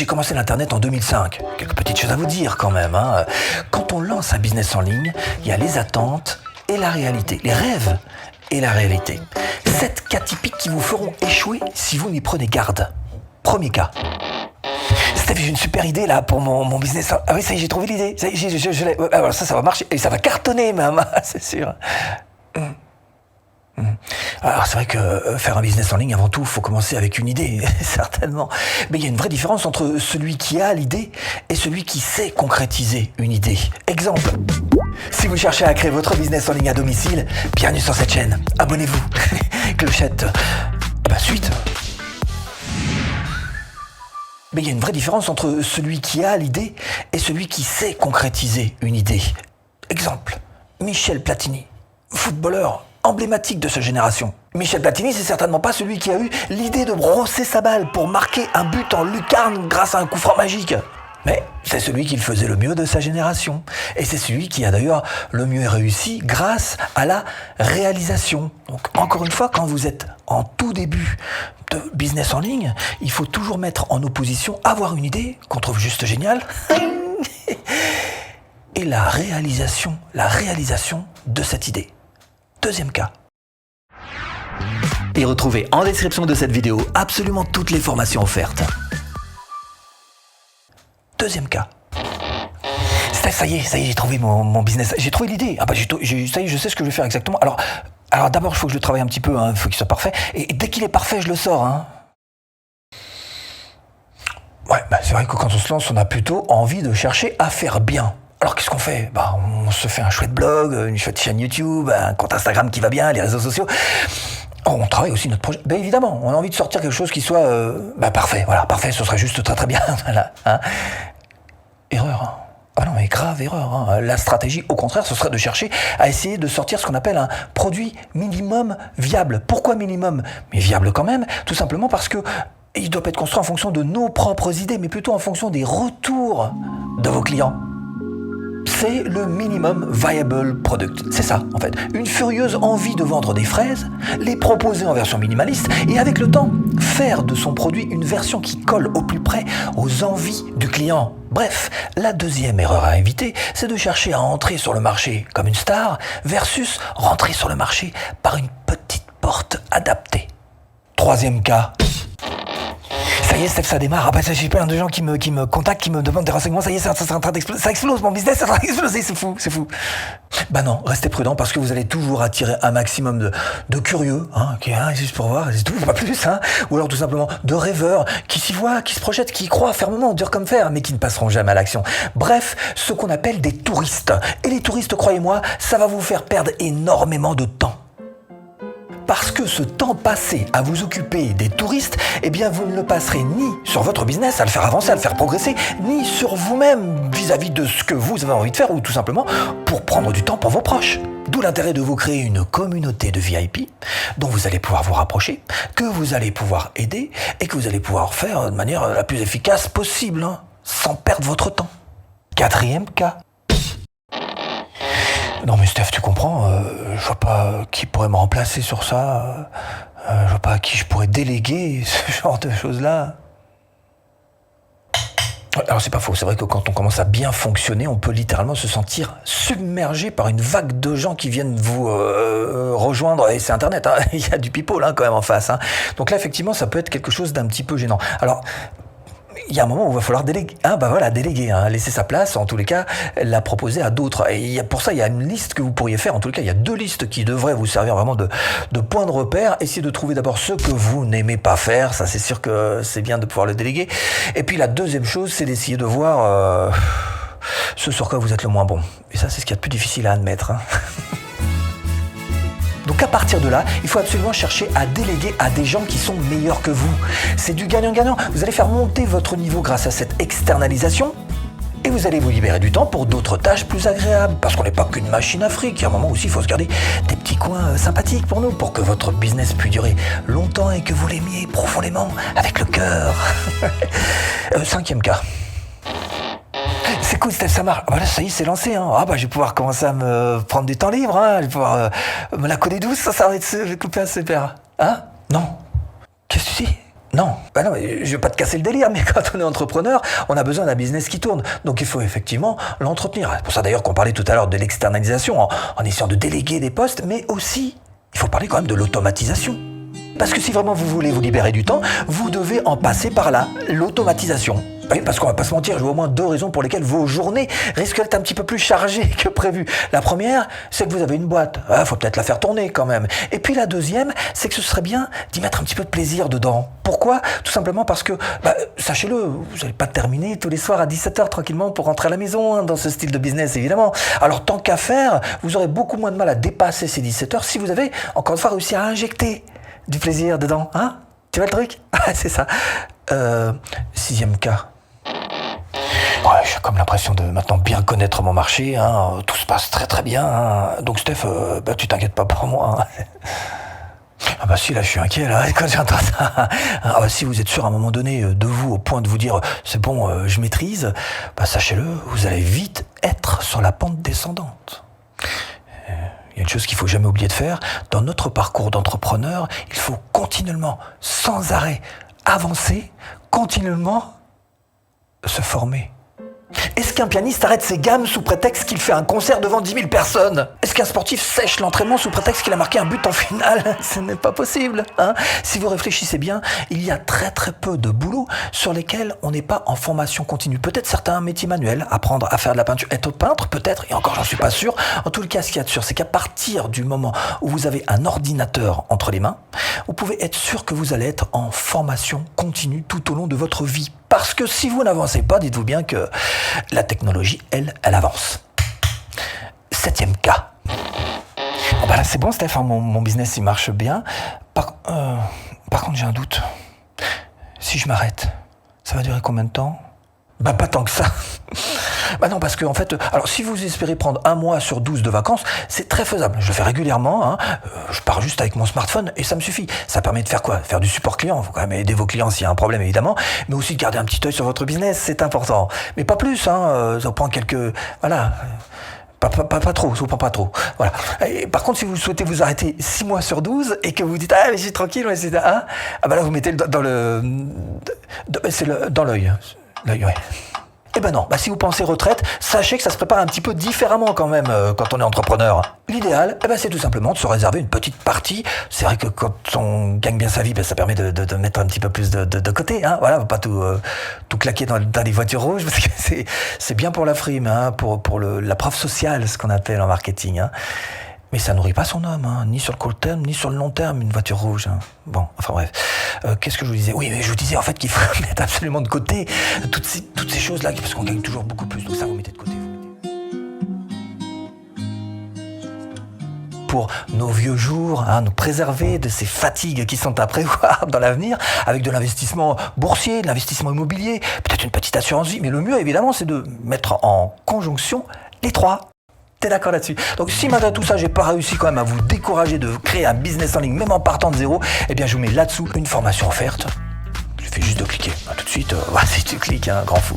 j'ai commencé l'Internet en 2005. Quelques petites choses à vous dire quand même. Quand on lance un business en ligne, il y a les attentes et la réalité. Les rêves et la réalité. 7 cas typiques qui vous feront échouer si vous n'y prenez garde. Premier cas. Steph, j'ai une super idée là pour mon business. Ah oui, ça y est, j'ai trouvé l'idée. Ça y est, je l'ai. Alors ça va marcher. Et ça va cartonner même, c'est sûr. Alors c'est vrai que faire un business en ligne, avant tout, il faut commencer avec une idée, certainement. Mais il y a une vraie différence entre celui qui a l'idée et celui qui sait concrétiser une idée. Exemple, si vous cherchez à créer votre business en ligne à domicile, bienvenue sur cette chaîne. Abonnez-vous. Clochette. Suite. Mais il y a une vraie différence entre celui qui a l'idée et celui qui sait concrétiser une idée. Exemple, Michel Platini, footballeur emblématique de sa génération. Michel Platini, c'est certainement pas celui qui a eu l'idée de brosser sa balle pour marquer un but en lucarne grâce à un coup franc magique. Mais c'est celui qui le faisait le mieux de sa génération. Et c'est celui qui a d'ailleurs le mieux réussi grâce à la réalisation. Donc encore une fois, quand vous êtes en tout début de business en ligne, il faut toujours mettre en opposition avoir une idée qu'on trouve juste géniale et la réalisation de cette idée. Deuxième cas. Et retrouvez en description de cette vidéo absolument toutes les formations offertes. Deuxième cas. Ça y est, j'ai trouvé mon business. J'ai trouvé l'idée. Ça y est, je sais ce que je vais faire exactement. Alors d'abord, il faut que je le travaille un petit peu. Il faut qu'il soit parfait. Et dès qu'il est parfait, je le sors. Ouais, c'est vrai que quand on se lance, on a plutôt envie de chercher à faire bien. Alors qu'est-ce qu'on fait ? On se fait un chouette blog, une chouette chaîne YouTube, un compte Instagram qui va bien, les réseaux sociaux. On travaille aussi notre projet. Évidemment, on a envie de sortir quelque chose qui soit parfait. Voilà, parfait, ce serait juste très très bien. Voilà, Erreur. Ah non, mais grave erreur. La stratégie, au contraire, ce serait de chercher à essayer de sortir ce qu'on appelle un produit minimum viable. Pourquoi minimum ? Mais viable quand même, tout simplement parce que il ne doit pas être construit en fonction de nos propres idées, mais plutôt en fonction des retours de vos clients. C'est le minimum viable product. C'est ça, en fait. Une furieuse envie de vendre des fraises, les proposer en version minimaliste et avec le temps, faire de son produit une version qui colle au plus près aux envies du client. Bref, la deuxième erreur à éviter, c'est de chercher à entrer sur le marché comme une star versus rentrer sur le marché par une petite porte adaptée. Troisième cas. Ça y est, Steph, ça démarre. J'ai plein de gens qui me contactent, qui me demandent des renseignements. Ça y est, c'est en train d'exploser. Ça explose, mon business, c'est en train d'exploser. C'est fou. Non, restez prudent parce que vous allez toujours attirer un maximum de curieux, qui juste pour voir, c'est tout, pas plus, ou alors tout simplement de rêveurs qui s'y voient, qui se projettent, qui y croient fermement, dur comme fer, mais qui ne passeront jamais à l'action. Bref, ce qu'on appelle des touristes. Et les touristes, croyez-moi, ça va vous faire perdre énormément de temps. Parce que ce temps passé à vous occuper des touristes, vous ne le passerez ni sur votre business, à le faire avancer, à le faire progresser, ni sur vous-même vis-à-vis de ce que vous avez envie de faire ou tout simplement pour prendre du temps pour vos proches. D'où l'intérêt de vous créer une communauté de VIP dont vous allez pouvoir vous rapprocher, que vous allez pouvoir aider et que vous allez pouvoir faire de manière la plus efficace possible, sans perdre votre temps. Quatrième cas. Non mais Steph, tu comprends, je vois pas qui pourrait me remplacer sur ça, je vois pas à qui je pourrais déléguer ce genre de choses-là. Alors c'est pas faux, c'est vrai que quand on commence à bien fonctionner, on peut littéralement se sentir submergé par une vague de gens qui viennent vous rejoindre, et c'est Internet, il y a du people quand même en face. Donc là effectivement ça peut être quelque chose d'un petit peu gênant. Alors il y a un moment où il va falloir déléguer. Déléguer, laisser sa place, en tous les cas, la proposer à d'autres. Et pour ça, il y a une liste que vous pourriez faire. En tous les cas, il y a 2 listes qui devraient vous servir vraiment de point de repère. Essayez de trouver d'abord ce que vous n'aimez pas faire. Ça, c'est sûr que c'est bien de pouvoir le déléguer. Et puis la deuxième chose, c'est d'essayer de voir ce sur quoi vous êtes le moins bon. Et ça, c'est ce qu'il y a de plus difficile à admettre. Donc à partir de là, il faut absolument chercher à déléguer à des gens qui sont meilleurs que vous. C'est du gagnant-gagnant. Vous allez faire monter votre niveau grâce à cette externalisation et vous allez vous libérer du temps pour d'autres tâches plus agréables. Parce qu'on n'est pas qu'une machine à fric. Il y a un moment aussi, il faut se garder des petits coins sympathiques pour nous, pour que votre business puisse durer longtemps et que vous l'aimiez profondément, avec le cœur. Cinquième cas. C'est cool, Steph, ça marche. Voilà, ça y est, c'est lancé. Je vais pouvoir commencer à me prendre du temps libre. Je vais pouvoir me la coller douce. Ça va être couper un super. Non. Qu'est-ce que tu dis ? Non, bah non, je vais pas te casser le délire, mais quand on est entrepreneur, on a besoin d'un business qui tourne. Donc il faut effectivement l'entretenir. C'est pour ça d'ailleurs qu'on parlait tout à l'heure de l'externalisation, en essayant de déléguer des postes, mais aussi, il faut parler quand même de l'automatisation. Parce que si vraiment vous voulez vous libérer du temps, vous devez en passer par là, l'automatisation. Oui, parce qu'on va pas se mentir, je vois au moins 2 raisons pour lesquelles vos journées risquent d'être un petit peu plus chargées que prévu. La première, c'est que vous avez une boîte. Faut peut-être la faire tourner quand même. Et puis la deuxième, c'est que ce serait bien d'y mettre un petit peu de plaisir dedans. Pourquoi ? Tout simplement parce que, sachez-le, vous n'allez pas terminer tous les soirs à 17h tranquillement pour rentrer à la maison, dans ce style de business évidemment. Alors tant qu'à faire, vous aurez beaucoup moins de mal à dépasser ces 17h si vous avez, encore une fois, réussi à injecter du plaisir dedans. Hein ? Tu vois le truc ? C'est ça. 6e cas. Ouais, j'ai comme l'impression de maintenant bien connaître mon marché, hein. Tout se passe très très bien, hein. Donc Steph, tu t'inquiètes pas pour moi, hein. Ah bah si, là je suis inquiet là, quand j'entends ça. Ah bah si vous êtes sûr à un moment donné de vous au point de vous dire c'est bon, je maîtrise, sachez-le, vous allez vite être sur la pente descendante. Il y a une chose qu'il ne faut jamais oublier de faire, dans notre parcours d'entrepreneur, il faut continuellement, sans arrêt, avancer, continuellement se former. Est-ce qu'un pianiste arrête ses gammes sous prétexte qu'il fait un concert devant 10 000 personnes ? Est-ce qu'un sportif sèche l'entraînement sous prétexte qu'il a marqué un but en finale ? Ce n'est pas possible, hein ? Si vous réfléchissez bien, il y a très très peu de boulots sur lesquels on n'est pas en formation continue. Peut-être certains métiers manuels, apprendre à faire de la peinture, être peintre peut-être, et encore j'en suis pas sûr. En tout cas, ce qu'il y a de sûr, c'est qu'à partir du moment où vous avez un ordinateur entre les mains, vous pouvez être sûr que vous allez être en formation continue tout au long de votre vie. Parce que si vous n'avancez pas, dites-vous bien que la technologie, elle avance. 7e cas. Là, c'est bon, Steph, hein, mon business, il marche bien. Par contre, j'ai un doute. Si je m'arrête, ça va durer combien de temps ? Pas tant que ça. Non, parce que en fait, alors si vous espérez prendre 1 mois sur 12 de vacances, c'est très faisable. Je le fais régulièrement, hein. Je pars juste avec mon smartphone et ça me suffit. Ça permet de faire quoi ? Faire du support client. Il faut quand même aider vos clients s'il y a un problème évidemment, mais aussi de garder un petit œil sur votre business, c'est important. Mais pas plus, hein. Ça prend quelques, voilà. Pas trop, ça vous prend pas trop. Voilà. Et par contre, si vous souhaitez vous arrêter 6 mois sur 12 et que vous dites mais je suis tranquille, là vous mettez dans l'œil. L'œil, ouais. Non, si vous pensez retraite, sachez que ça se prépare un petit peu différemment quand même quand on est entrepreneur. L'idéal, c'est tout simplement de se réserver une petite partie. C'est vrai que quand on gagne bien sa vie, ça permet de mettre un petit peu plus de côté. Hein. Voilà, pas tout claquer dans les voitures rouges, parce que c'est bien pour la frime, hein, pour la preuve sociale, ce qu'on appelle en marketing. Hein. Mais ça nourrit pas son homme, hein, ni sur le court terme, ni sur le long terme, une voiture rouge. Hein. Bon, enfin bref. Qu'est-ce que je vous disais ? Oui, mais je vous disais en fait qu'il faut mettre absolument de côté toutes ces choses-là, parce qu'on gagne toujours beaucoup plus. Donc ça, vous mettez de côté. Pour nos vieux jours, hein, nous préserver de ces fatigues qui sont à prévoir dans l'avenir, avec de l'investissement boursier, de l'investissement immobilier, peut-être une petite assurance vie. Mais le mieux, évidemment, c'est de mettre en conjonction les 3. T'es d'accord là-dessus ? Donc si malgré tout ça, j'ai pas réussi quand même à vous décourager de créer un business en ligne, même en partant de zéro, je vous mets là-dessous une formation offerte. Il suffit juste de cliquer. Tout de suite, si tu cliques, grand fou.